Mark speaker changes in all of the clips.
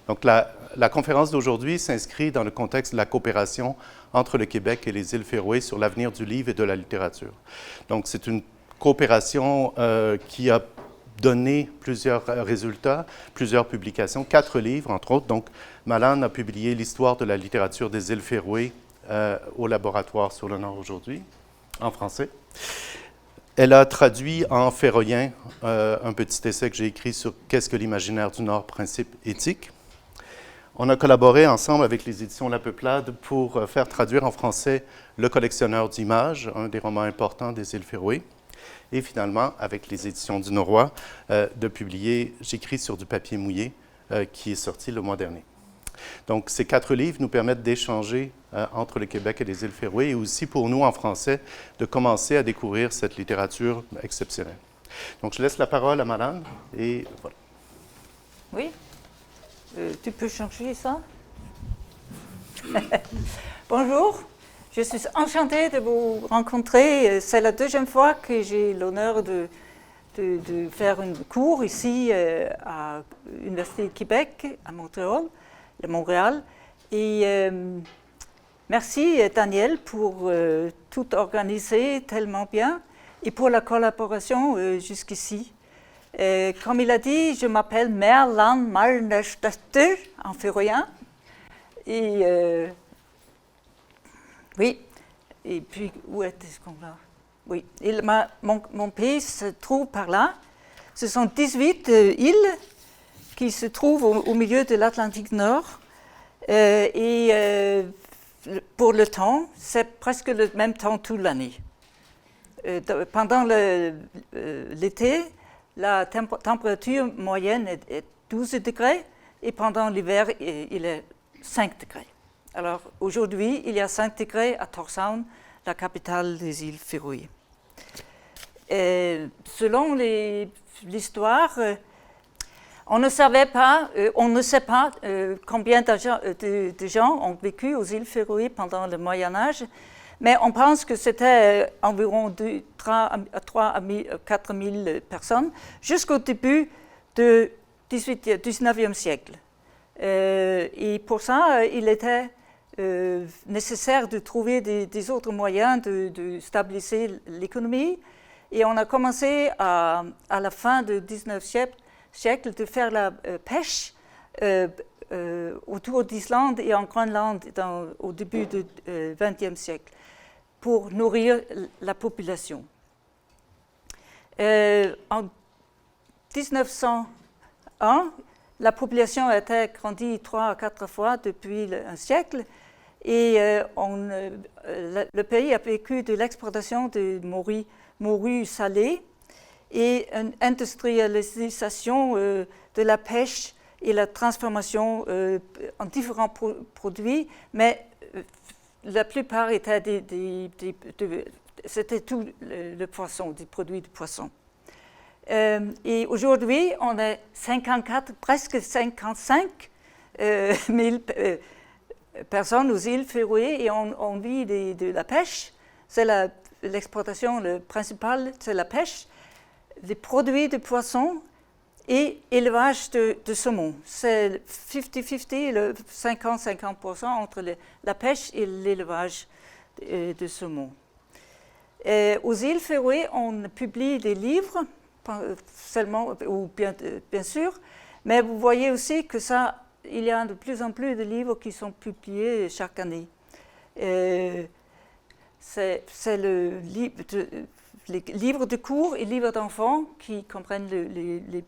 Speaker 1: Donc, la conférence d'aujourd'hui s'inscrit dans le contexte de la coopération entre le Québec et les îles Féroé sur l'avenir du livre et de la littérature. Donc, c'est une coopération qui a donné plusieurs résultats, plusieurs publications, 4 livres, entre autres. Donc, Malane a publié l'histoire de la littérature des îles Féroé au laboratoire sur le Nord aujourd'hui, en français. Elle a traduit en féroïen un petit essai que j'ai écrit sur « Qu'est-ce que l'imaginaire du Nord, principe éthique ». On a collaboré ensemble avec les éditions La Peuplade pour faire traduire en français Le collectionneur d'images, un des romans importants des îles Féroé. Et finalement, avec les éditions du Noroît, de publier « J'écris sur du papier mouillé » qui est sorti le mois dernier. Donc, ces 4 livres nous permettent d'échanger entre le Québec et les îles Féroé et aussi pour nous, en français, de commencer à découvrir cette littérature exceptionnelle. Donc, je laisse la parole à Malane et voilà.
Speaker 2: Oui, tu peux changer ça? Bonjour, je suis enchantée de vous rencontrer. C'est la 2e fois que j'ai l'honneur de faire un cours ici à l'Université du Québec, à Montréal. Et merci Daniel pour tout organiser tellement bien et pour la collaboration jusqu'ici. Comme il a dit, je m'appelle Merlan Malnestötter en féroïen. Et oui, et puis où est-ce qu'on va? Oui, mon pays se trouve par là. Ce sont 18 îles qui se trouvent au milieu de l'Atlantique Nord. Pour le temps, c'est presque le même temps toute l'année. Pendant l'été, la température moyenne est 12 degrés et pendant l'hiver, il est 5 degrés. Alors aujourd'hui, il y a 5 degrés à Tórshavn, la capitale des îles Féroé. Selon l'histoire, on ne sait pas combien de gens ont vécu aux îles Féroé pendant le Moyen Âge, mais on pense que c'était environ 3 à 4 000 personnes jusqu'au début du 19e siècle. Et pour ça, il était nécessaire de trouver des autres moyens de stabiliser l'économie. Et on a commencé à la fin du 19e siècle de faire la pêche autour d'Islande et en Groenland au début du XXe siècle pour nourrir la population. En 1901, la population a été grandie 3 à 4 fois depuis un siècle et le pays a vécu de l'exportation de morue salée et une industrialisation de la pêche et la transformation en différents produits, mais la plupart étaient c'était tout le poisson, des produits de poisson. Et aujourd'hui, on est 54, presque 55 000 personnes aux îles Féroé et on vit de la pêche. C'est l'exportation principale, c'est la pêche, des produits de poisson et élevage de saumon. C'est 50-50, 50-50% entre la pêche et l'élevage de saumon. Aux îles Féroé, on publie des livres, seulement, ou bien sûr, mais vous voyez aussi que il y a de plus en plus de livres qui sont publiés chaque année. C'est les livres de cours et livres d'enfants qui comprennent les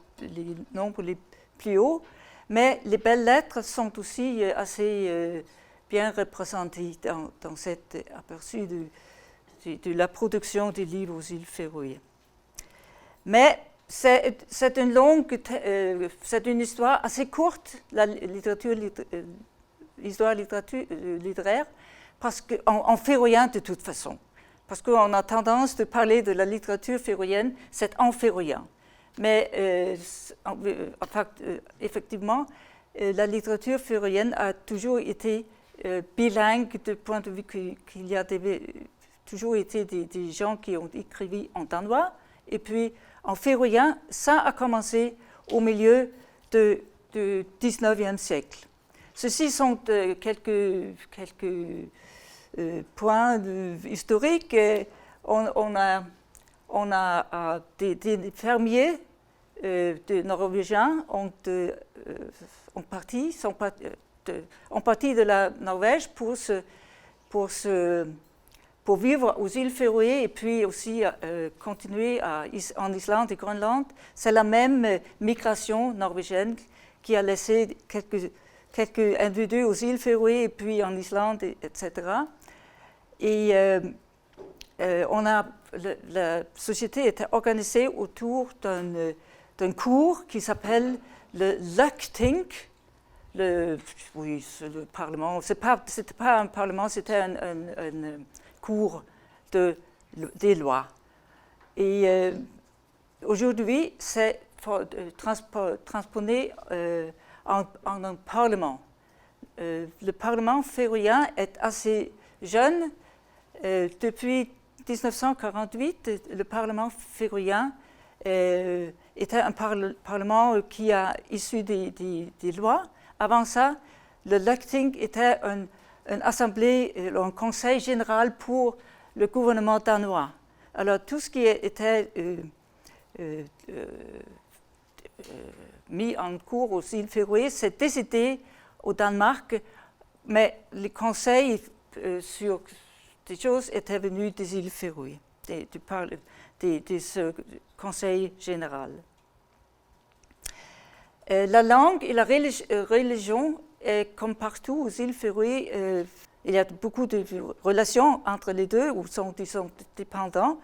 Speaker 2: nombres les plus hauts, mais les belles lettres sont aussi assez bien représentées dans cet aperçu de la production des livres aux îles Féroé. Mais c'est une histoire assez courte, l'histoire littéraire, parce qu'en féroïen de toute façon. Parce qu'on a tendance de parler de la littérature féroïenne, c'est en féroïen. Mais effectivement, la littérature féroïenne a toujours été bilingue du point de vue qu'il y a toujours été des gens qui ont écrit en danois. Et puis, en féroïen, ça a commencé au milieu du du XIXe siècle. Ceci sont quelques points historiques. On a des fermiers des Norvégiens ont parti de la Norvège pour vivre aux îles Féroé et puis aussi continuer en Islande et Groenland. C'est la même migration norvégienne qui a laissé quelques individus aux îles Féroé et puis en Islande, etc. Et la société était organisée autour d'un cours qui s'appelle le Løgting. Le Parlement. C'était pas un Parlement, c'était un cours des lois. Et aujourd'hui, c'est transposé en un Parlement. Le Parlement féroïen est assez jeune. Depuis 1948, le Parlement féroïen était un Parlement qui a issu des lois. Avant ça, le Løgting était une assemblée, un conseil général pour le gouvernement danois. Alors tout ce qui était mis en cours aux îles Féroé, c'est décidé au Danemark, mais les conseils sur des choses étaient venus des îles Féroé, de ce conseil général. La langue et la religion, comme partout aux îles Féroé, il y a beaucoup de relations entre les deux, ou ils sont dépendants.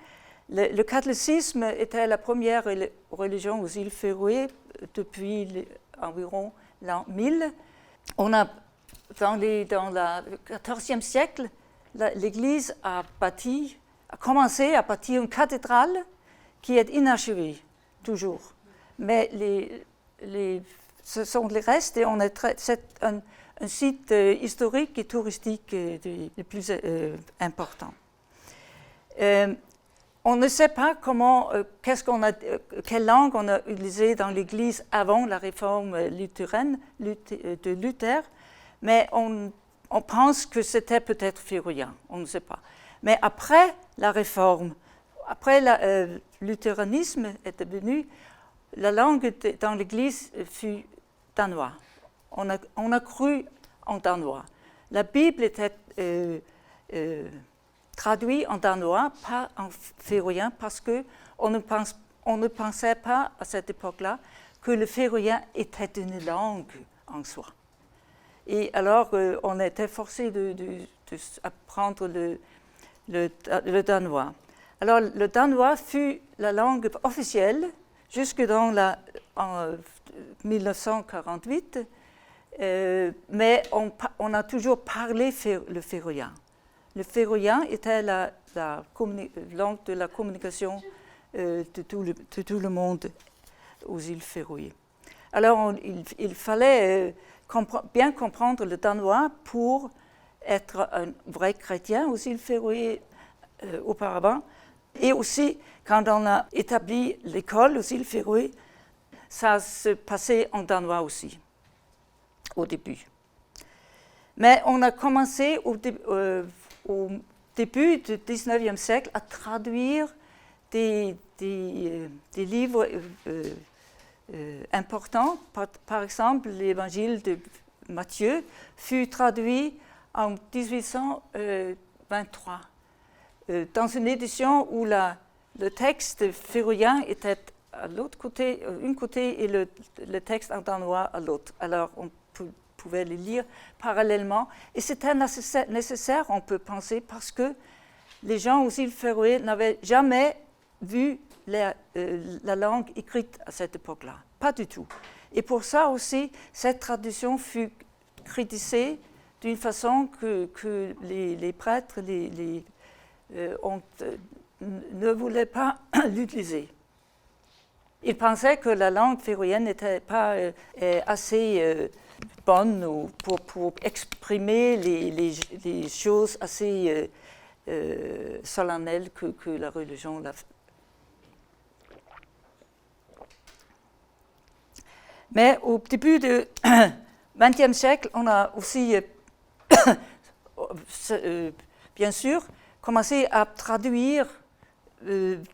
Speaker 2: Le catholicisme était la première religion aux îles Féroé depuis environ l'an 1000. On a, dans le XIVe siècle, l'Église a commencé à bâtir une cathédrale qui est inachevée, toujours. Mais ce sont les restes et c'est un site historique et touristique le plus important. On ne sait pas quelle langue on a utilisée dans l'Église avant la réforme luthérienne de Luther, mais on pense que c'était peut-être féroïen, on ne sait pas. Mais après la réforme, après le luthéranisme est devenu, la langue dans l'Église fut danois. On a cru en danois. La Bible était traduite en danois, pas en féroïen, parce qu'on ne pensait pas à cette époque-là que le féroïen était une langue en soi. Et alors, on était forcé d'apprendre le danois. Alors, le danois fut la langue officielle jusque en 1948, mais on a toujours parlé le féroïen. Le féroïen était la langue de la communication de tout le monde aux îles Féroé. Alors, il fallait bien comprendre le danois pour être un vrai chrétien aux îles Féroé auparavant. Et aussi, quand on a établi l'école aux îles Féroé, ça se passait en danois aussi, au début. Mais on a commencé au début du XIXe siècle à traduire des livres importants. Par exemple, l'évangile de Matthieu fut traduit en 1823. Dans une édition où le texte féroïen était à l'autre côté, d'un côté, et le texte en danois à l'autre. Alors, on pouvait les lire parallèlement. Et c'était nécessaire, on peut penser, parce que les gens aux îles Féroé n'avaient jamais vu la langue écrite à cette époque-là. Pas du tout. Et pour ça aussi, cette traduction fut critiquée d'une façon que les prêtres ne voulaient pas l'utiliser. Ils pensaient que la langue féroïenne n'était pas assez bonne pour exprimer les choses assez solennelles que la religion l'a fait. Mais au début du XXe siècle, on a aussi, bien sûr, commencé à traduire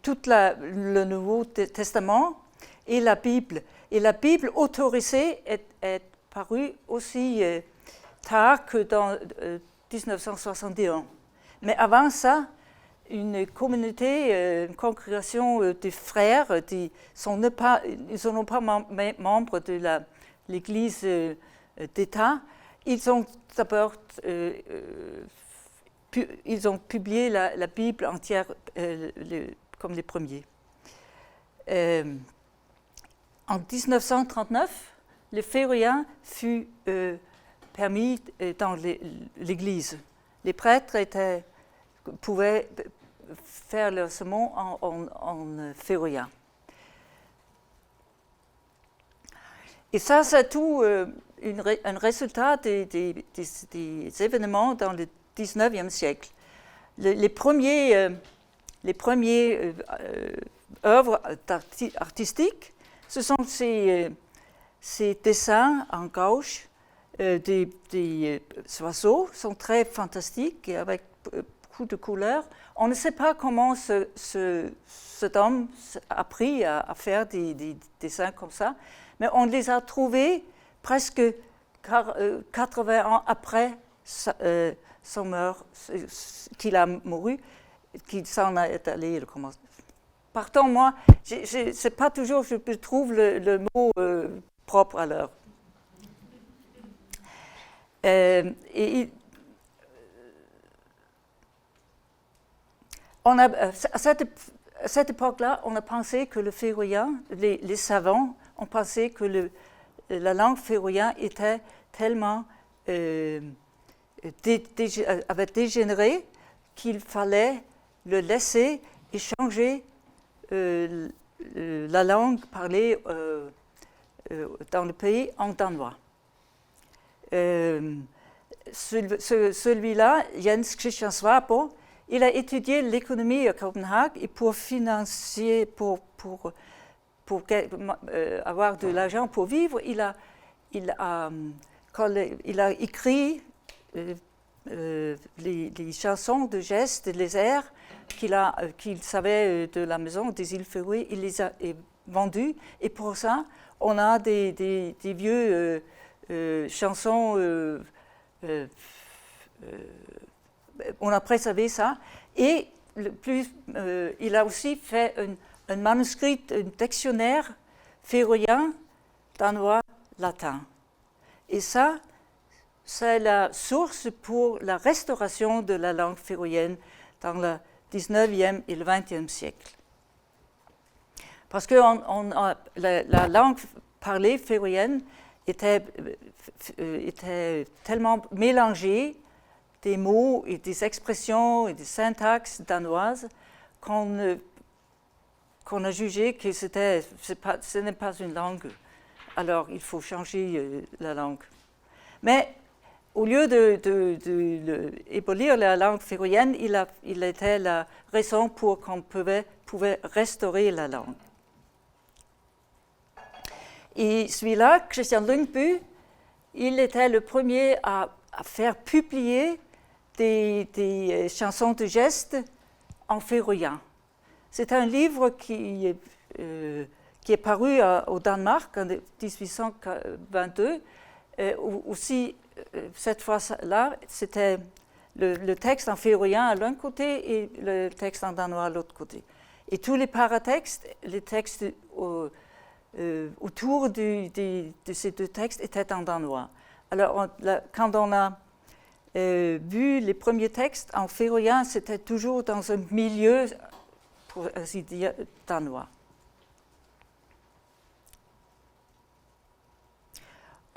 Speaker 2: tout le Nouveau Testament et la Bible. Et la Bible autorisée est parue aussi tard que dans 1961. Mais avant ça, une communauté, une congrégation de frères, ils ne sont pas membres de l'Église d'État. Ils ont d'abord ils ont publié la Bible entière comme les premiers. En 1939, le féroïen fut permis dans l'Église. Les prêtres pouvaient faire leur sermon en féroïen. Et ça, c'est tout un résultat des événements dans le 19e siècle. Les premières œuvres artistiques, ce sont ces dessins en gauche des oiseaux, sont très fantastiques et avec beaucoup de couleurs. On ne sait pas comment cet homme a appris à faire des dessins comme ça, mais on les a trouvés presque 80 ans après son mort, qu'il a mouru, qu'il s'en est allé. Pardon, moi, c'est pas toujours je trouve le mot propre à l'heure. À cette époque-là, on a pensé que le féroïen, les savants ont pensé que la langue féroïen était tellement avait dégénéré qu'il fallait le laisser et changer la langue parlée dans le pays en danois. Celui-là, Jens Christian Svabo, il a étudié l'économie à Copenhague et pour financer, pour avoir de l'argent pour vivre, il a écrit les chansons de gestes, les airs qu'il savait de la maison des îles Féroé, il les a vendus. Et pour ça, on a des vieux chansons, on a préservé ça. Et il a aussi fait un manuscrit, un dictionnaire féroïen, danois, latin. Et ça, c'est la source pour la restauration de la langue féroïenne dans le 19e et le 20e siècle. Parce que la langue parlée féroïenne était tellement mélangée des mots et des expressions et des syntaxes danoises qu'on a jugé que ce n'est pas une langue. Alors, il faut changer la langue. Mais au lieu d'ébolir la langue féroïenne, il était la raison pour qu'on pouvait restaurer la langue. Et celui-là, Christian Lyngby, il était le premier à faire publier des chansons de gestes en féroïen. C'est un livre qui est paru au Danemark en 1822. Aussi, cette fois-là, c'était le texte en féroïen à l'un côté et le texte en danois à l'autre côté. Et tous les paratextes, les textes autour de ces deux textes étaient en danois. Alors, quand on a vu les premiers textes en féroïen, c'était toujours dans un milieu, pour ainsi dire, danois.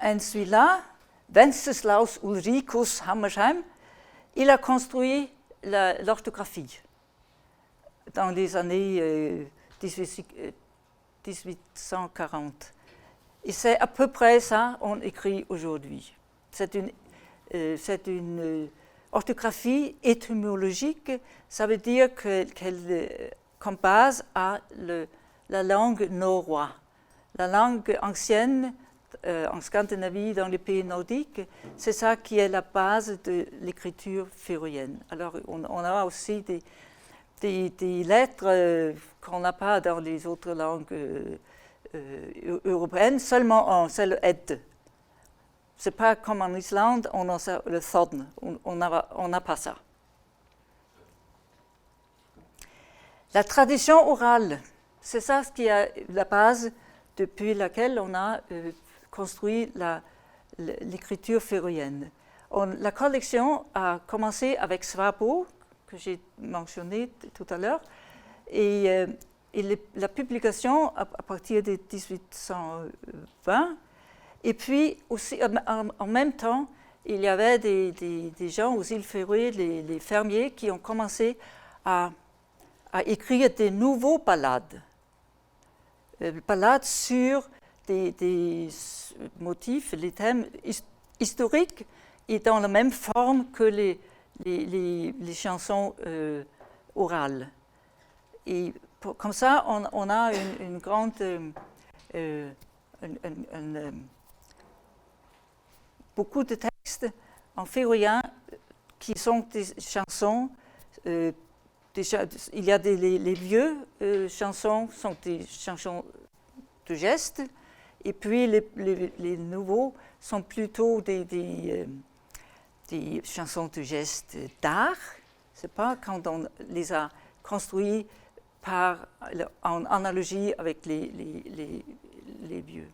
Speaker 2: Et celui-là, Wenceslaus Ulricus Hammershaimb, il a construit l'orthographie dans les années 1840. Et c'est à peu près ça qu'on écrit aujourd'hui. C'est une orthographie étymologique, ça veut dire qu'elle comme base à la langue norroise, la langue ancienne en Scandinavie, dans les pays nordiques, c'est ça qui est la base de l'écriture féroïenne. Alors, on a aussi des lettres qu'on n'a pas dans les autres langues européennes, seulement c'est le ed. C'est pas comme en Islande, on a le thorn, on n'a pas ça. La tradition orale, c'est ça ce qui est la base depuis laquelle on a construit l'écriture féroïenne. La collection a commencé avec Svabo, que j'ai mentionné tout à l'heure, et la publication à partir de 1820. Et puis aussi, en même temps, il y avait des gens aux îles Féroé, les fermiers, qui ont commencé à écrire des nouveaux ballades. Ballades sur des motifs, les thèmes historiques et dans la même forme que les chansons orales. Et comme ça, on a une grande... beaucoup de textes en féroïen qui sont des chansons. Il y a les vieux chansons sont des chansons de gestes, et puis les nouveaux sont plutôt des chansons de gestes d'art. C'est pas quand on les a construits en analogie avec les vieux.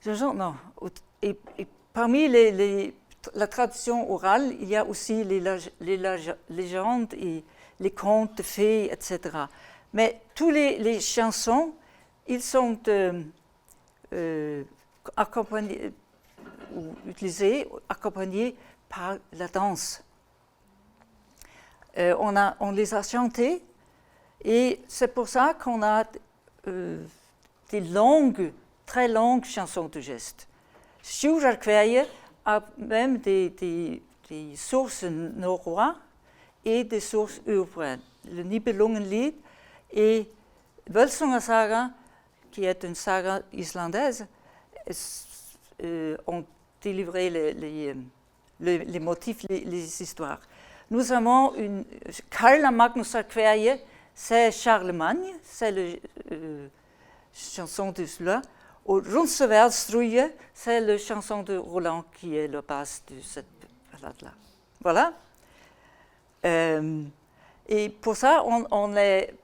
Speaker 2: Non. Et parmi la tradition orale, il y a aussi les légendes et les contes de fées, etc. Mais tous les chansons, ils sont accompagnés ou utilisés, accompagnés par la danse. On les a chantés, et c'est pour ça qu'on a des très longues chansons de gestes. Sjúrarkvæði a même des sources norrois et des sources européennes. Le Nibelungenlied et Völsungasaga, qui est une saga islandaise, ont délivré les motifs, les histoires. Nous avons une Karla Magnusarkvæði, c'est Charlemagne, c'est la chanson de cela. Et Rundseværdsstruje, c'est la chanson de Roland qui est la base de cette ballade-là. Voilà. Et pour ça,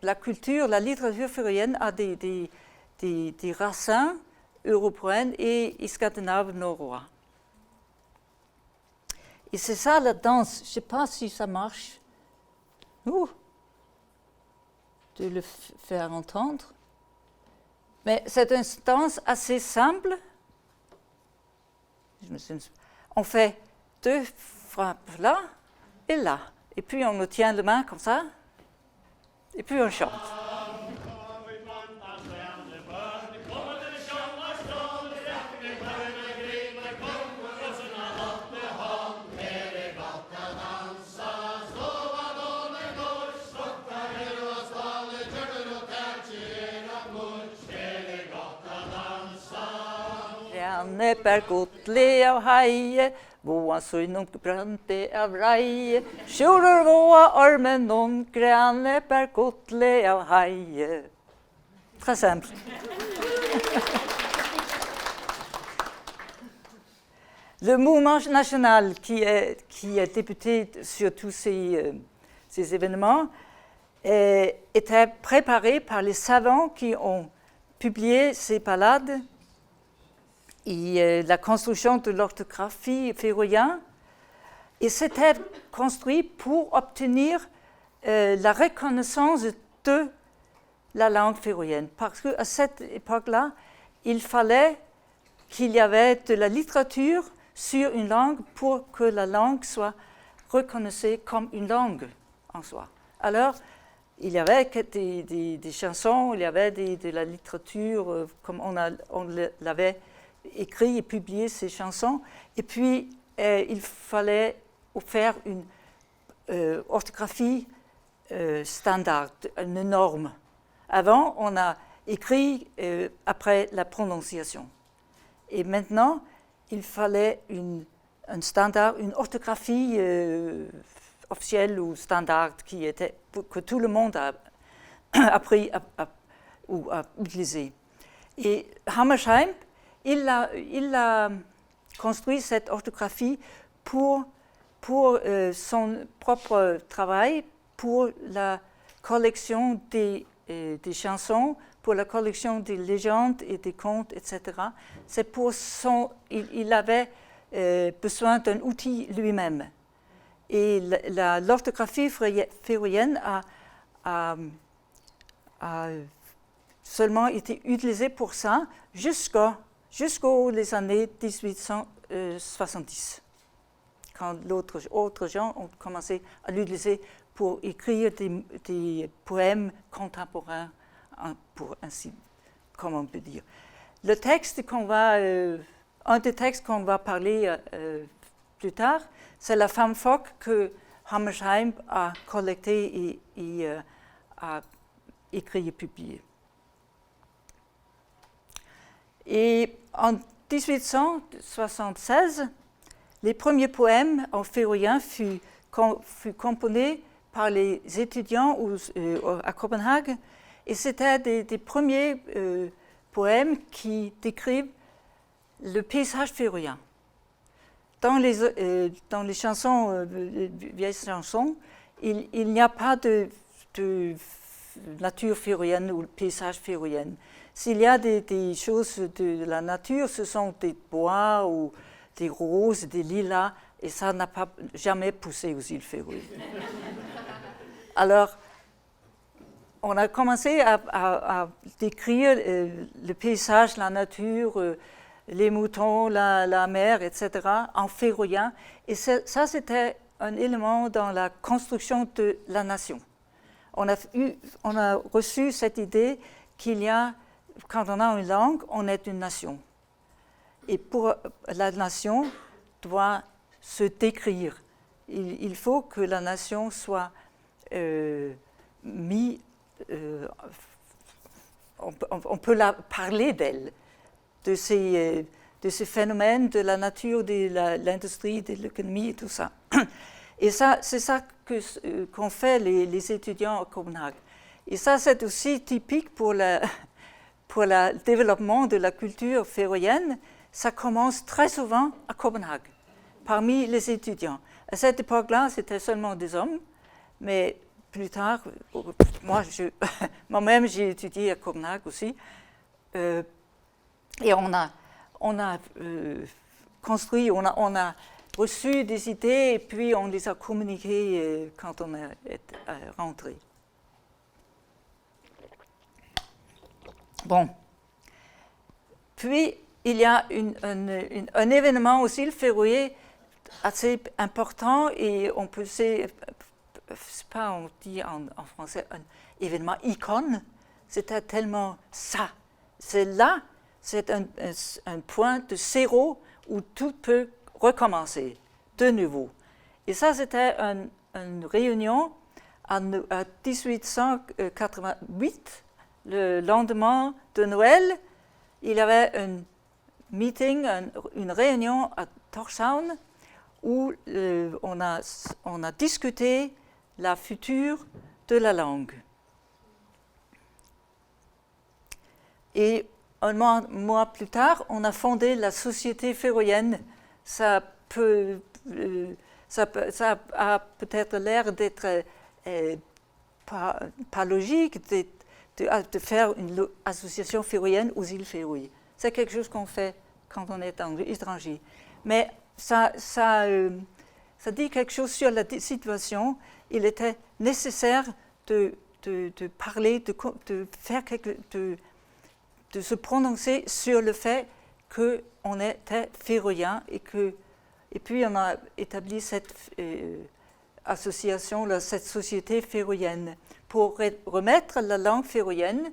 Speaker 2: la culture, la littérature féroïenne a des racines européennes et scandinaves norrois. Et c'est ça la danse. Je ne sais pas si ça marche. De le faire entendre. Mais c'est une danse assez simple. On fait 2 frappes là et là. Et puis on nous tient la main comme ça. Et puis on chante. Grane gotli av heie, voa søynum brante av reie. Sjurur voa armen non, grane gotli av heie. Très simple. Le mouvement national qui est débuté sur tous ces événements était préparé par les savants qui ont publié ces ballades. Et la construction de l'orthographie féroïenne, et c'était construit pour obtenir la reconnaissance de la langue féroïenne. Parce qu'à cette époque-là, il fallait qu'il y avait de la littérature sur une langue pour que la langue soit reconnue comme une langue en soi. Alors, il y avait des chansons, il y avait de la littérature, comme on l'avait écrit et publié ces chansons, et puis il fallait faire une orthographie standard, une norme. Avant, on a écrit après la prononciation. Et maintenant, il fallait un standard, une orthographie officielle ou standard que tout le monde a appris ou à utiliser. Et Hammershaimb, il a construit cette orthographie pour son propre travail, pour la collection des chansons, pour la collection des légendes et des contes, etc. C'est pour il avait besoin d'un outil lui-même. Et l'orthographie féroïenne a seulement été utilisée pour ça jusqu'aux les années 1870, quand d'autres gens ont commencé à l'utiliser pour écrire des poèmes contemporains, comme on peut dire. Le texte un des textes qu'on va parler plus tard, c'est la femme phoque que Hammershaimb a collecté et a écrit et publié. Et en 1876, les premiers poèmes en féroïen furent composés par les étudiants à Copenhague, et c'était des premiers poèmes qui décrivent le paysage féroïen. Dans les chansons, vieilles chansons, il n'y a pas de nature féroïenne ou paysage féroïen. S'il y a des choses de la nature, ce sont des bois ou des roses, des lilas, et ça n'a pas jamais poussé aux îles Féroé. Alors, on a commencé à décrire le paysage, la nature, les moutons, la mer, etc., en féroïen. Et ça, c'était un élément dans la construction de la nation. On a reçu cette idée qu'il y a, quand on a une langue, on est une nation. Et pour la nation doit se décrire. Il faut que la nation soit mise. On peut parler d'elle, de ces phénomènes de la nature, de l'industrie, de l'économie et tout ça. Et ça, c'est ça qu'ont fait les étudiants à Copenhague. Et ça, c'est aussi typique pour le développement de la culture féroïenne. Ça commence très souvent à Copenhague, parmi les étudiants. À cette époque-là, c'était seulement des hommes, mais plus tard, moi-même, j'ai étudié à Copenhague aussi. Et on a construit, on a reçu des idées et puis on les a communiquées quand on est rentré. Bon. Puis, il y a un événement aussi, le Féroé, assez important et on peut dire, c'est pas on dit en français, un événement icône. C'était tellement ça. C'est là, c'est un point de zéro où tout peut recommencer de nouveau. Et ça, c'était une réunion à 1888, le lendemain de Noël. Il y avait un meeting, une réunion à Tórshavn où on a discuté la future de la langue. Et un mois plus tard, on a fondé la Société féroïenne. Ça a peut-être l'air d'être pas logique de faire une association féroïenne aux îles Féroé. C'est quelque chose qu'on fait quand on est étranger. Mais ça dit quelque chose sur la situation. Il était nécessaire de parler, de se prononcer sur le fait qu'on était féroïen et puis on a établi cette association, cette société féroïenne. Pour remettre la langue féroïenne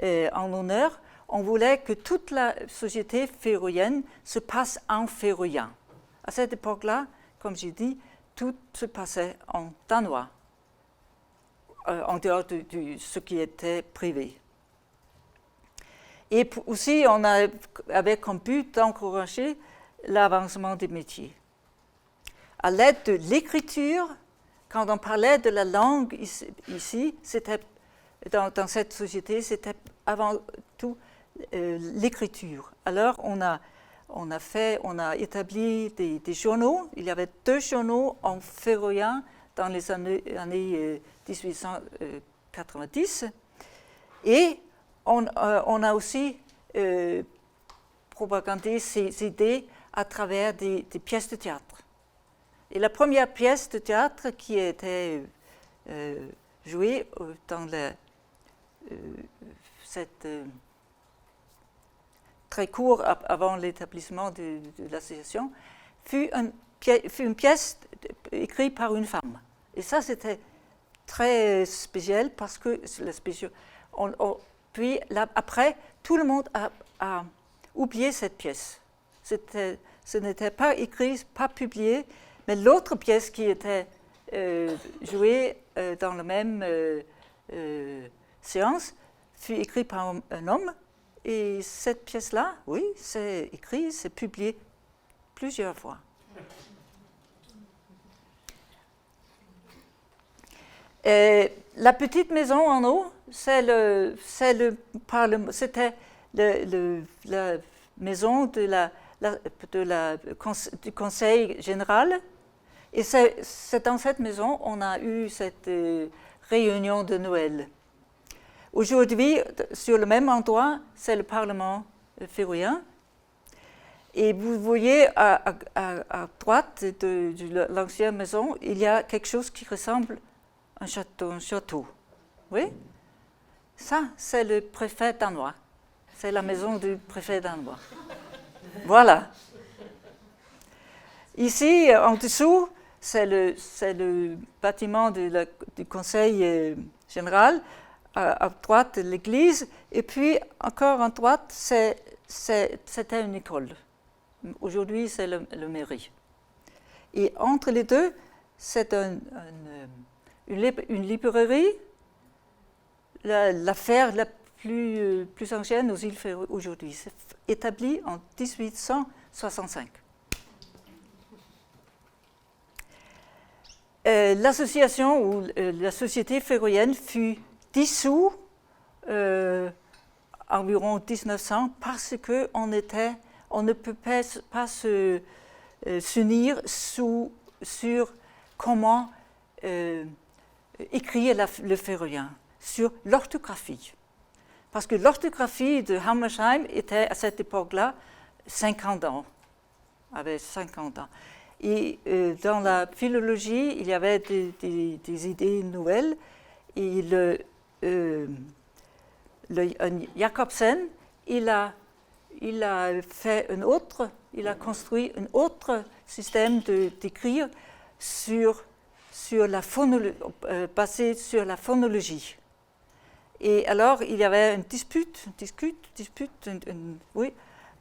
Speaker 2: en honneur, on voulait que toute la société féroïenne se passe en féroïen. À cette époque-là, comme j'ai dit, tout se passait en danois, en dehors de ce qui était privé. Et aussi, on avait comme but d'encourager l'avancement des métiers. À l'aide de l'écriture, quand on parlait de la langue ici, c'était dans cette société, c'était avant tout l'écriture. Alors, on a établi des journaux. Il y avait 2 journaux en féroïen dans les années 1890. Et on a aussi propagandé ces idées à travers des pièces de théâtre. Et la première pièce de théâtre qui a été jouée dans cette très court avant l'établissement de l'association, fut une pièce écrite par une femme. Et ça, c'était très spécial parce que puis là, après, tout le monde a oublié cette pièce. Ce n'était pas écrit, pas publié, mais l'autre pièce qui était jouée dans la même séance fut écrite par un homme. Et cette pièce-là, oui, c'est écrit, c'est publié plusieurs fois. La petite maison en haut, c'était la maison du conseil général. Et c'est dans cette maison qu'on a eu cette réunion de Noël. Aujourd'hui, sur le même endroit, c'est le Parlement féroïen. Et vous voyez à droite de l'ancienne maison, il y a quelque chose qui ressemble à un château. Oui? Ça, c'est le préfet danois. C'est la maison du préfet danois. Voilà. Ici, en dessous, c'est le bâtiment du conseil général. À droite, l'église, et puis encore à droite, c'était une école. Aujourd'hui, c'est le mairie. Et entre les deux, c'est une librairie, l'affaire la plus ancienne aux îles Féroé aujourd'hui. C'est établi en 1865. L'association ou la société féroïenne fut dissous environ 1900 parce qu'on ne peut pas s'unir sur comment écrire le féroïen, sur l'orthographie. Parce que l'orthographie de Hammersheim était à cette époque-là 50 ans, avait 50 ans. Et dans la philologie, il y avait des idées nouvelles. Et Jacobsen, il a construit un autre système d'écrire basé sur la phonologie. Et alors, il y avait une dispute, oui,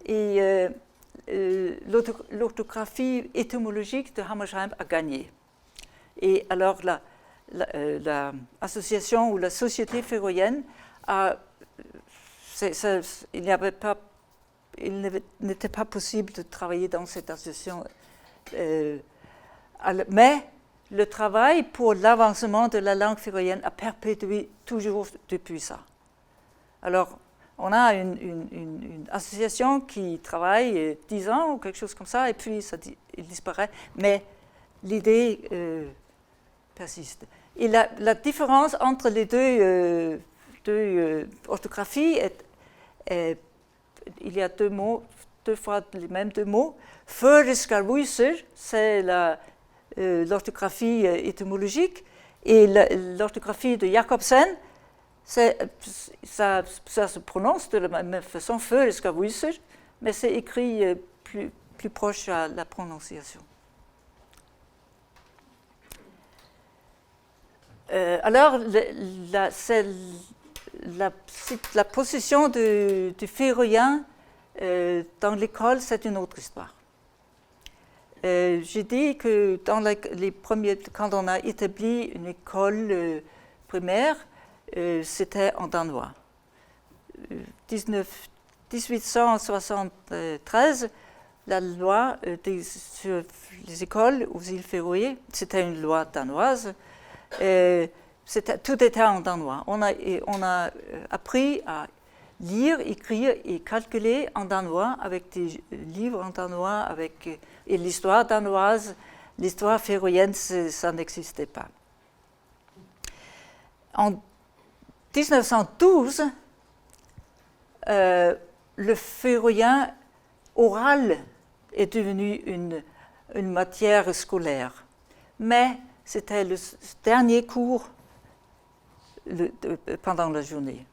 Speaker 2: et l'orthographie étymologique de Hammersheim a gagné. Et alors, l'association ou la société féroïenne, il n'était pas possible de travailler dans cette association. Mais le travail pour l'avancement de la langue féroïenne a perpétué toujours depuis ça. Alors, on a une association qui travaille 10 ans ou quelque chose comme ça, et puis il disparaît, mais l'idée persiste. Et la différence entre les deux orthographies il y a deux fois les mêmes 2 mots. Föreskarvuiser, c'est l'orthographie étymologique, et l'orthographie de Jacobsen, ça se prononce de la même façon, Föreskarvuiser, mais c'est écrit plus proche à la prononciation. Alors, la position du féroïen dans l'école, c'est une autre histoire. J'ai dit que quand on a établi une école primaire, c'était en danois. 1873, la loi sur les écoles aux îles Féroé, c'était une loi danoise, tout était en danois. On a appris à lire, écrire et calculer en danois avec des livres en danois, et l'histoire danoise, l'histoire féroïenne, ça n'existait pas. En 1912, le féroïen oral est devenu une matière scolaire, mais c'était le dernier cours pendant la journée.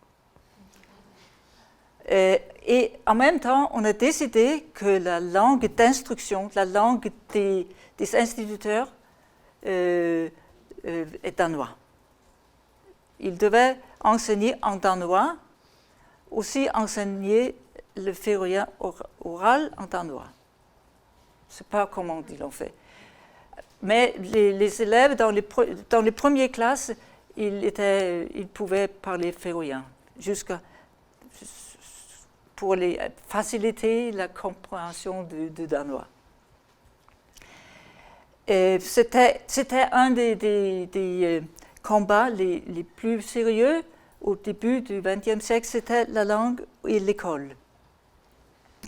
Speaker 2: Et en même temps, on a décidé que la langue d'instruction, la langue des instituteurs est danois. Ils devaient enseigner en danois, aussi enseigner le féroïen oral en danois. Je ne sais pas comment ils l'ont fait. Mais les élèves dans les premières classes, ils pouvaient parler féroïen, pour faciliter la compréhension du danois. C'était un des combats les plus sérieux au début du XXe siècle, c'était la langue et l'école.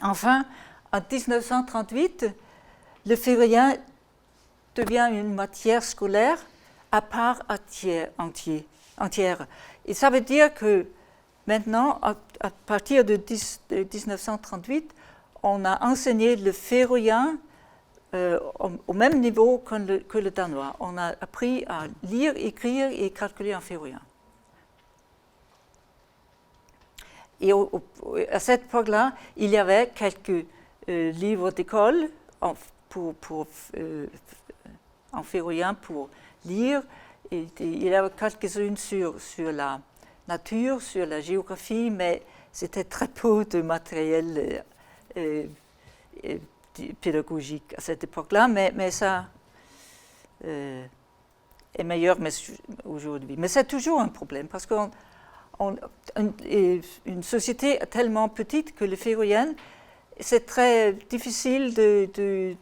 Speaker 2: Enfin, en 1938, le féroïen devient une matière scolaire à part entière. Et ça veut dire que maintenant, à partir de 1938, on a enseigné le féroïen au même niveau que le danois. On a appris à lire, écrire et calculer en féroïen. Et à cette époque-là, il y avait quelques livres d'école en féroïen pour lire. Et il y avait quelques-unes sur la nature, sur la géographie, mais c'était très peu de matériel pédagogique à cette époque-là, mais ça est meilleur aujourd'hui. Mais c'est toujours un problème, parce qu'une société tellement petite que le féroïen, c'est très difficile de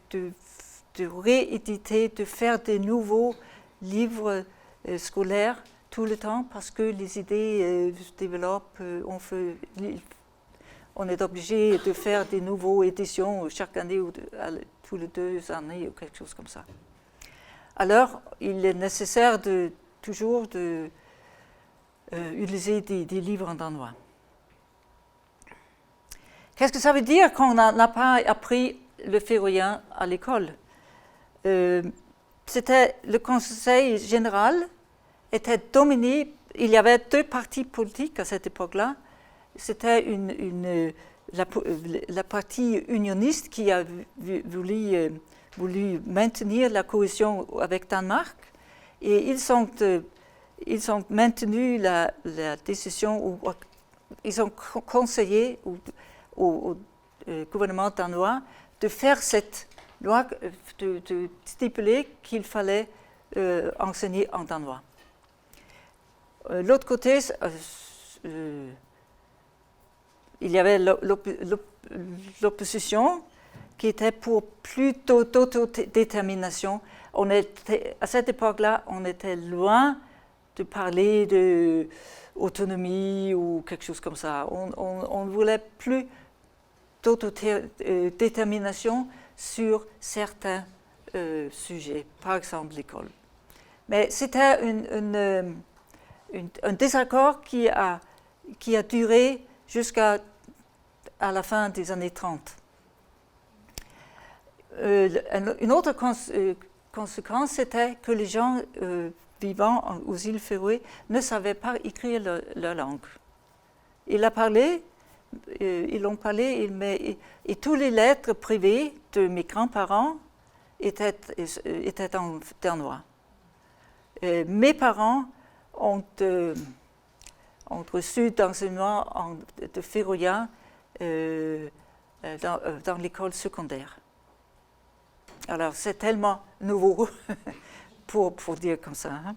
Speaker 2: rééditer, de faire des nouveaux livres scolaires tout le temps, parce que les idées se développent, on est obligé de faire des nouvelles éditions chaque année ou tous les 2 années ou quelque chose comme ça. Alors, il est nécessaire toujours utiliser des livres en danois. Qu'est-ce que ça veut dire qu'on n'a pas appris le féroïen à l'école? C'était le Conseil général était dominé. Il y avait 2 partis politiques à cette époque-là. C'était la partie unioniste qui a voulu maintenir la cohésion avec Danemark, et ils ont maintenu la décision, ou ils ont conseillé au gouvernement danois de faire cette loi, de stipuler qu'il fallait enseigner en danois. L'autre côté, il y avait l'opposition qui était pour plus d'autodétermination. À cette époque-là, on était loin de parler d'autonomie ou quelque chose comme ça. On ne voulait plus d'autodétermination sur certains sujets, par exemple l'école. Mais c'était un désaccord qui a duré jusqu'à la fin des années 30. Une autre conséquence, c'était que les gens vivant aux îles Féroé ne savaient pas écrire leur langue. Ils l'ont parlé, et toutes les lettres privées de mes grands-parents étaient en danois. Mes parents ont reçu d'enseignement de féroïen dans l'école secondaire. Alors, c'est tellement nouveau pour dire comme ça. Hein.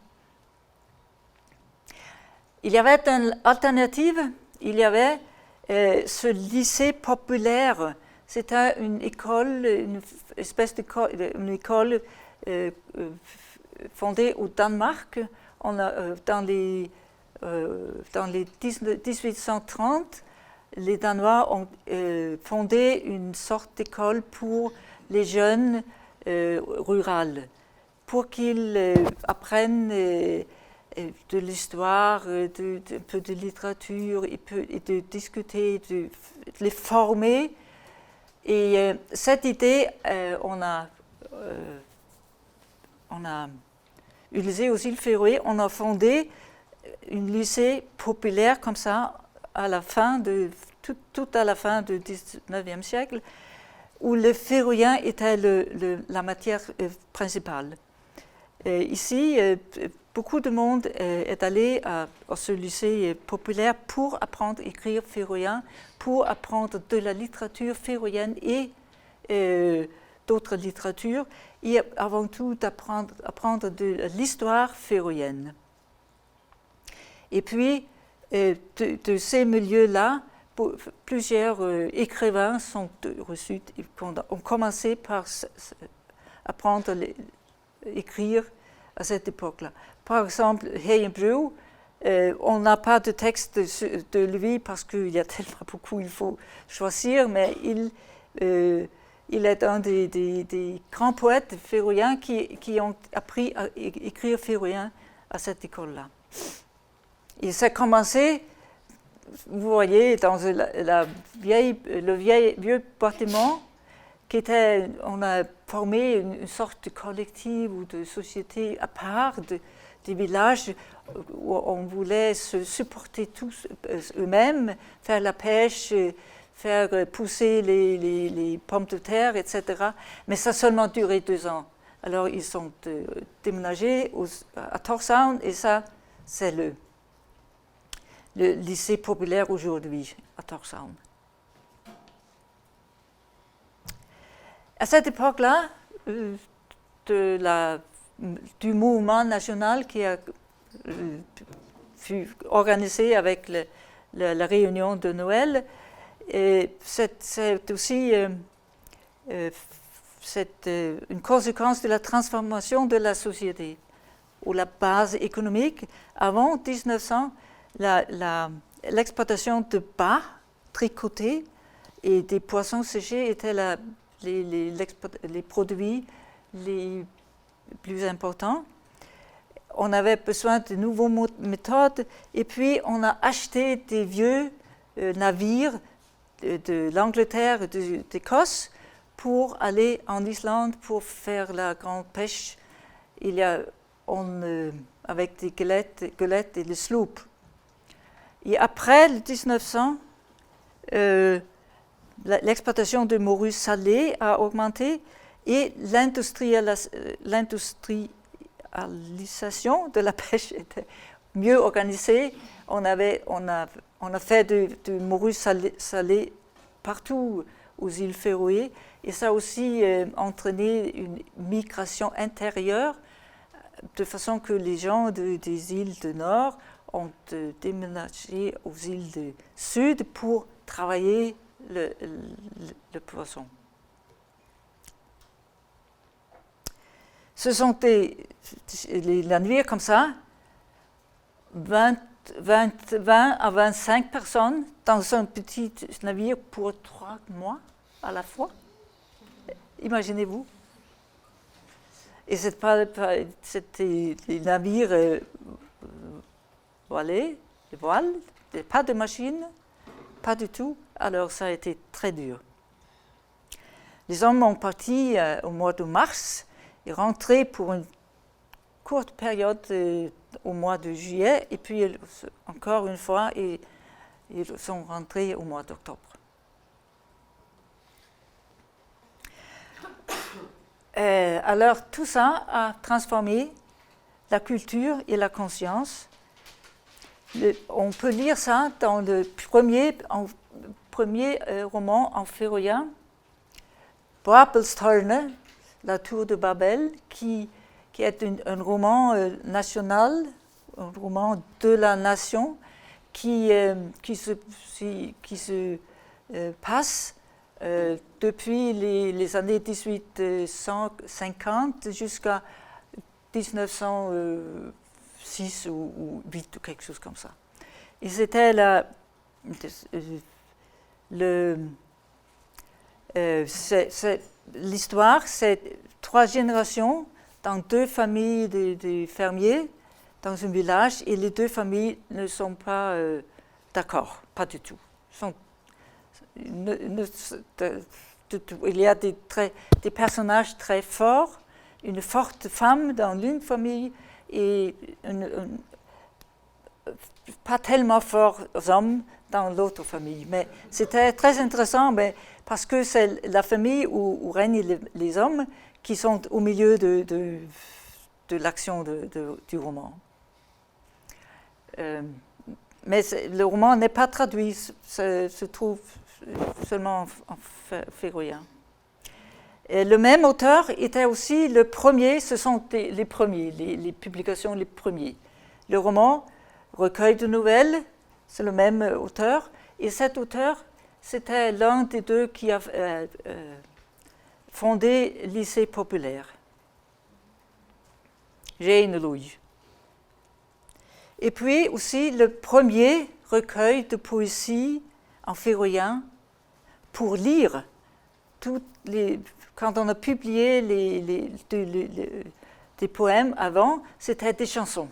Speaker 2: Il y avait une alternative, il y avait ce lycée populaire, c'était une école, une espèce d'une école fondée au Danemark dans les 1830. Les Danois ont fondé une sorte d'école pour les jeunes rurales, pour qu'ils apprennent de l'histoire, un peu de littérature, et de discuter, de les former. Et cette idée, on a utilisé aux îles Féroé, on a fondé un lycée populaire comme ça, à la fin tout à la fin du 19e siècle, où le féroïen était la matière principale. Ici, beaucoup de monde est allé à ce lycée populaire pour apprendre à écrire féroïen, pour apprendre de la littérature féroïenne et d'autres littératures, et avant tout apprendre de l'histoire féroïenne. Et puis, de ces milieux-là, plusieurs écrivains sont reçus, ont commencé par apprendre à écrire à cette époque-là. Par exemple, Heyerbrug, on n'a pas de texte de lui parce qu'il y a tellement beaucoup, il faut choisir, mais il est un des grands poètes féroïens qui ont appris à écrire féroïen à cette école-là. Et ça a commencé, vous voyez, dans le vieux bâtiment, on a formé une sorte de collectif ou de société à part des villages où on voulait se supporter tous eux-mêmes, faire la pêche, faire pousser les pommes de terre, etc. Mais ça a seulement duré 2 ans. Alors ils sont déménagés à Tórshavn et ça, c'est le lycée populaire aujourd'hui à Tórshavn. À cette époque-là, du mouvement national qui a fut organisé avec la réunion de Noël, c'est aussi une conséquence de la transformation de la société, ou la base économique. Avant 1900, l'exploitation de bas tricotés et des poissons séchés étaient les produits les plus importants. On avait besoin de nouvelles méthodes et puis on a acheté des vieux navires de l'Angleterre et d'Écosse pour aller en Islande pour faire la grande pêche. Avec des goélettes et des sloops. Et après le 1900, l'exploitation de morue salée a augmenté et l'industrialisation de la pêche était mieux organisée. On a fait de morue salée partout aux îles Féroé et ça a aussi entraîné une migration intérieure de façon que les gens des îles du Nord ont déménagé aux îles du Sud pour travailler le poisson. Ce sont les navires comme ça, 20 à 25 personnes dans un petit navire pour 3 mois à la fois. Imaginez-vous. Et c'était des navires voilés, des voiles, pas de machines, pas du tout. Alors ça a été très dur. Les hommes ont parti au mois de mars et rentré pour une courte période au mois de juillet et puis encore une fois ils sont rentrés au mois d'octobre. Alors tout ça a transformé la culture et la conscience. On peut lire ça dans le premier roman en féroïen, Babelstårnet, la tour de Babel, qui est un roman national, un roman de la nation, qui se passe depuis les années 1850 jusqu'à 1906 ou 8 ou quelque chose comme ça. Et c'était l'histoire, c'est 3 générations dans 2 familles de fermiers dans un village, et les 2 familles ne sont pas d'accord, pas du tout. Il y a des personnages très forts, une forte femme dans l'une famille et pas tellement forts hommes dans l'autre famille. Mais c'était très intéressant, parce que c'est la famille où règnent les hommes qui sont au milieu de l'action du roman. Mais le roman n'est pas traduit, se trouve seulement en féroïen. Et le même auteur était aussi le premier, ce sont les premiers, les publications les premiers. Le roman, recueil de nouvelles, c'est le même auteur, et cet auteur, c'était l'un des 2 qui a fondé le lycée populaire, Jane Louis. Et puis aussi le premier recueil de poésie en féroïen pour lire quand on a publié des poèmes avant, c'était des chansons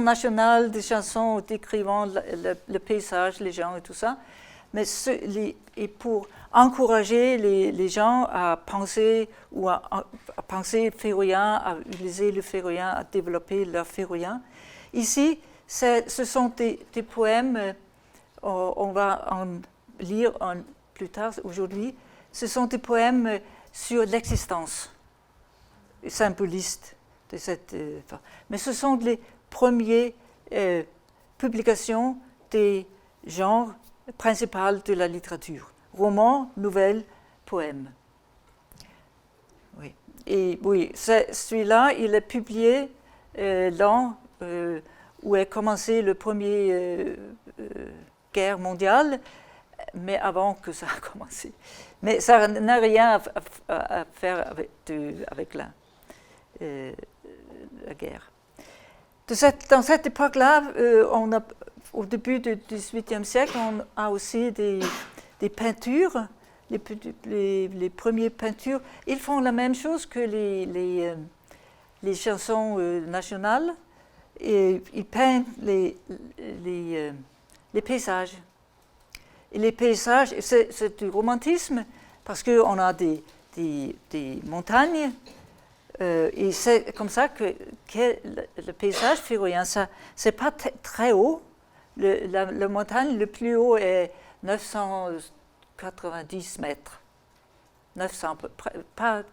Speaker 2: nationales, des chansons décrivant le paysage, les gens et tout ça. Mais et pour encourager les gens à penser ou à penser féroïen, à utiliser le féroïen, à développer leur féroïen. Ici, ce sont des poèmes, on va en lire plus tard aujourd'hui, ce sont des poèmes sur l'existence symboliste de cette... mais ce sont les premières publications des genres principaux de la littérature. Roman, nouvelle, poème. Oui. Et oui, celui-là, il est publié l'an où a commencé le premier guerre mondiale, mais avant que ça a commencé. Mais ça n'a rien à faire avec la guerre. Dans cette époque-là, au début du XVIIIe siècle, on a aussi des peintures, les premières peintures. Ils font la même chose que les chansons nationales, et ils peignent les paysages. Et les paysages, c'est du romantisme, parce qu'on a des montagnes, et c'est comme ça que le paysage féroïen, c'est pas très haut. La montagne le plus haut est 990 mètres. 900, pas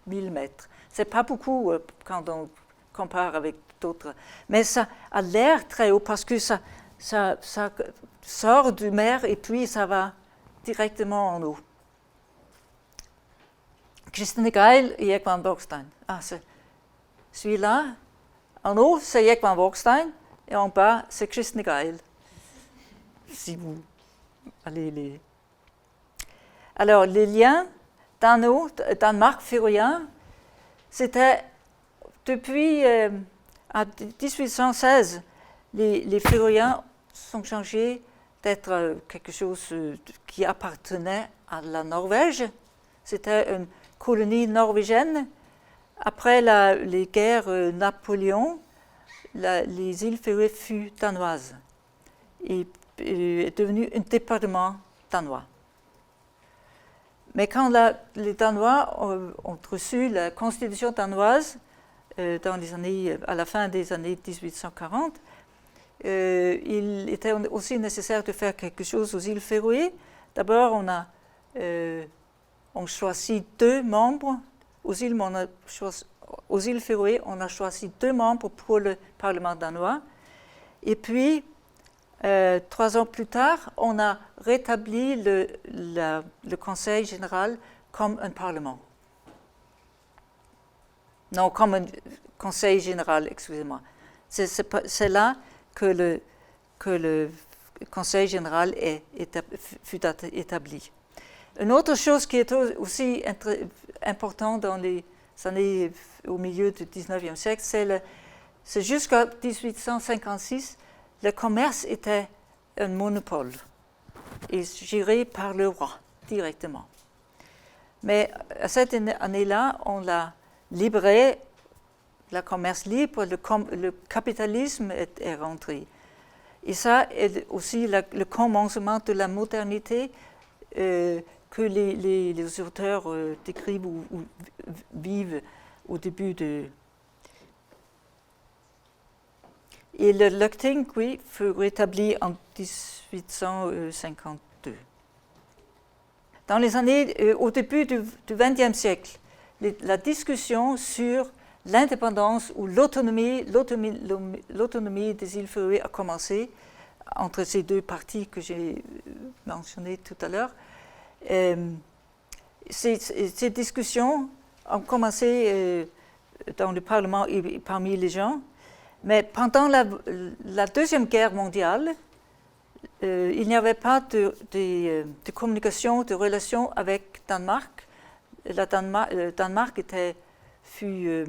Speaker 2: 1000 mètres. C'est pas beaucoup quand on compare avec d'autres. Mais ça a l'air très haut parce que ça sort du mer et puis ça va directement en eau. Christine Geil et Erik van Borgstein. Ah, celui-là, en haut, c'est Erik van Borgstein, et en bas, c'est Christine Geil. Si vous allez les... Alors, les liens Danemark féroïen, c'était depuis 1816, les féroïens sont changés d'être quelque chose qui appartenait à la Norvège. C'était une colonie norvégienne. Après les guerres Napoléon, les îles Féroé furent danoises et est devenu un département danois. Mais quand les Danois ont reçu la constitution danoise à la fin des années 1840, il était aussi nécessaire de faire quelque chose aux îles Féroé. D'abord, on choisit 2 membres. Aux îles Féroé, on a choisi 2 membres pour le Parlement danois. Et puis, 3 ans plus tard, on a rétabli le Conseil général comme un Parlement. Non, comme un Conseil général, excusez-moi. C'est là que que le Conseil général fut établi. Une autre chose qui est aussi importante dans les années au milieu du 19e siècle, c'est jusqu'en 1856, le commerce était un monopole et géré par le roi directement. Mais à cette année-là, on l'a libéré, le commerce libre, le capitalisme est rentré. Et ça est aussi le commencement de la modernité que les auteurs décrivent ou vivent au début de... Et le Leuchting, oui, fut rétabli en 1852. Dans les années, au début du XXe siècle, la discussion sur l'indépendance ou l'autonomie des îles Féroé a commencé entre ces deux parties que j'ai mentionnées tout à l'heure. Ces discussions ont commencé dans le Parlement et parmi les gens, mais pendant la Deuxième Guerre mondiale, il n'y avait pas de communication, de relation avec Danemark. Le Danemark fut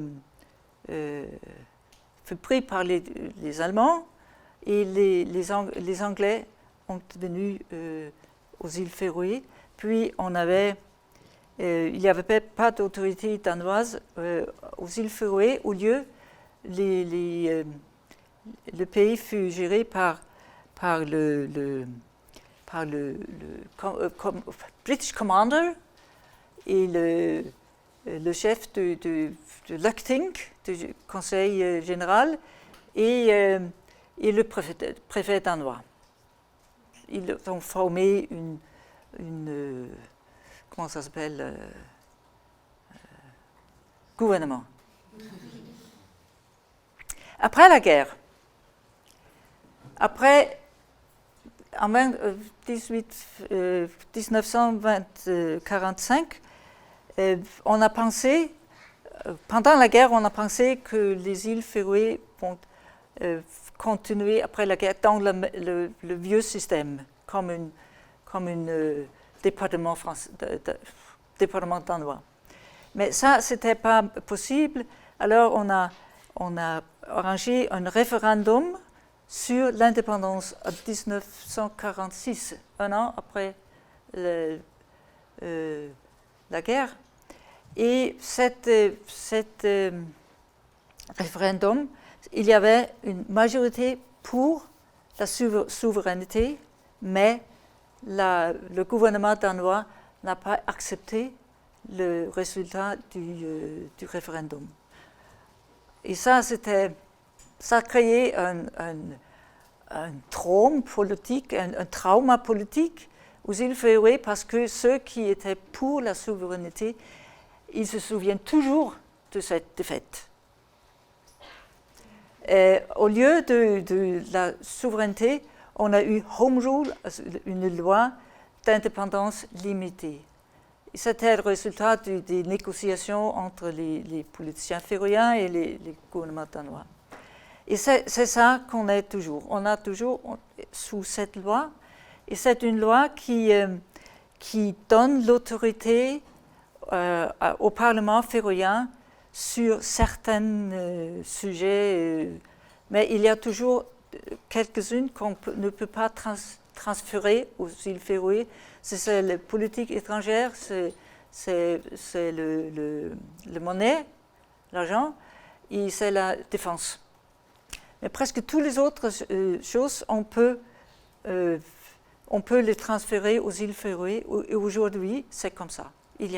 Speaker 2: pris par les Allemands et les Anglais ont venu aux îles Féroé. Puis il n'y avait pas d'autorité danoise aux îles Féroé. Au lieu, le pays fut géré par le British Commander et le chef de Leuchting, du Conseil général, et le préfet danois. Ils ont formé une comment ça s'appelle gouvernement. Après la guerre, en 1945, on a pensé, pendant la guerre, on a pensé que les îles Féroé vont continuer après la guerre dans le vieux système, comme un département danois. Mais ça, c'était pas possible. Alors, on a arrangé un référendum sur l'indépendance en 1946, un an après la guerre. Et cet référendum, il y avait une majorité pour la souveraineté, mais le gouvernement danois n'a pas accepté le résultat du référendum. Et ça a créé un trauma politique, un trauma politique aux îles Féroé, parce que ceux qui étaient pour la souveraineté, ils se souviennent toujours de cette défaite. Au lieu de la souveraineté, on a eu Home Rule, une loi d'indépendance limitée. C'était le résultat des négociations entre les politiciens féroïens et les gouvernements danois. Et c'est ça qu'on est toujours. On est toujours sous cette loi. Et c'est une loi qui donne l'autorité au Parlement féroïen sur certains sujets. Mais il y a toujours quelques-unes qu'on ne peut pas transférer aux îles Féroé. C'est la politique étrangère, c'est le monnaie, l'argent, et c'est la défense. Mais presque toutes les autres choses, on peut les transférer aux îles Féroé. Et aujourd'hui, c'est comme ça. Il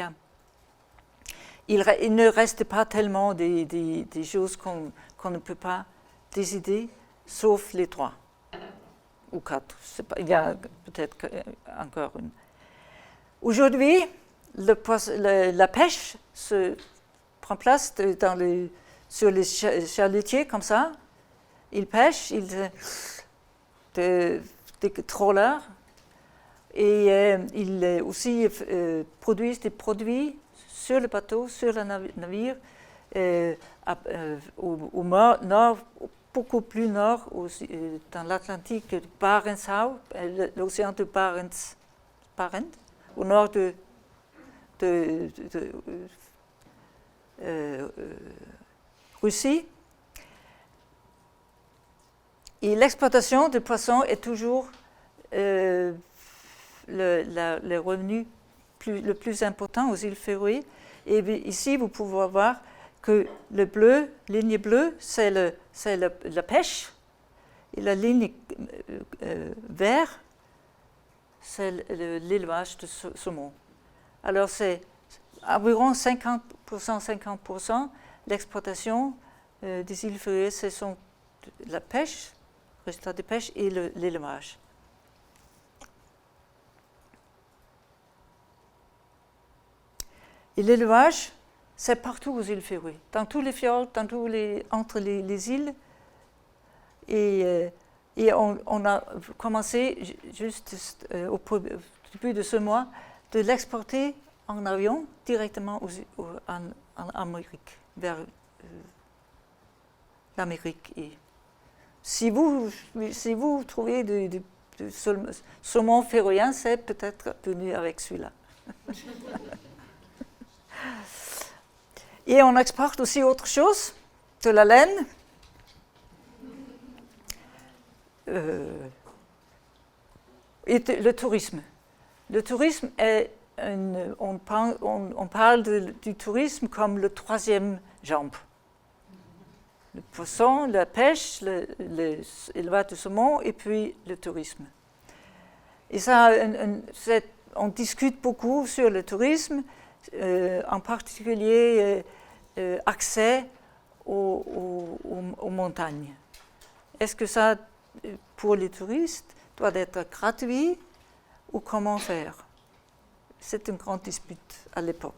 Speaker 2: ne reste pas tellement des choses qu'on ne peut pas décider, sauf les 3 ou 4. Il y a peut-être encore une. Aujourd'hui, la pêche se prend place sur les chalutiers comme ça. Ils pêchent, des trawlers, et ils aussi produisent des produits sur le bateau, sur le navire, au nord, beaucoup plus nord, dans l'Atlantique, Barentshav, l'océan de Barents, au nord de Russie. Et l'exploitation de poissons est toujours le revenu le plus important aux îles Féroé. Et ici, vous pouvez voir que le bleu, ligne bleue, c'est la pêche, et la ligne vert, c'est l'élevage de saumon. Alors, c'est environ 50%, l'exploitation des îles Féroé, ce sont la pêche, résultat de pêche, et l'élevage. Et l'élevage, c'est partout aux îles Féroé, dans tous les fjords, entre les îles. Et on a commencé juste au début de ce mois de l'exporter en avion directement en Amérique, vers l'Amérique. Et si vous trouvez du saumon féroïen, c'est peut-être venu avec celui-là. Et on exporte aussi autre chose, de la laine. Et le tourisme. Le tourisme est on parle du tourisme comme le troisième jambe. Le poisson, la pêche, l'élevage de saumon et puis le tourisme. Et ça, on discute beaucoup sur le tourisme, en particulier accès aux montagnes. Est-ce que ça, pour les touristes, doit être gratuit ou comment faire? C'est une grande dispute à l'époque.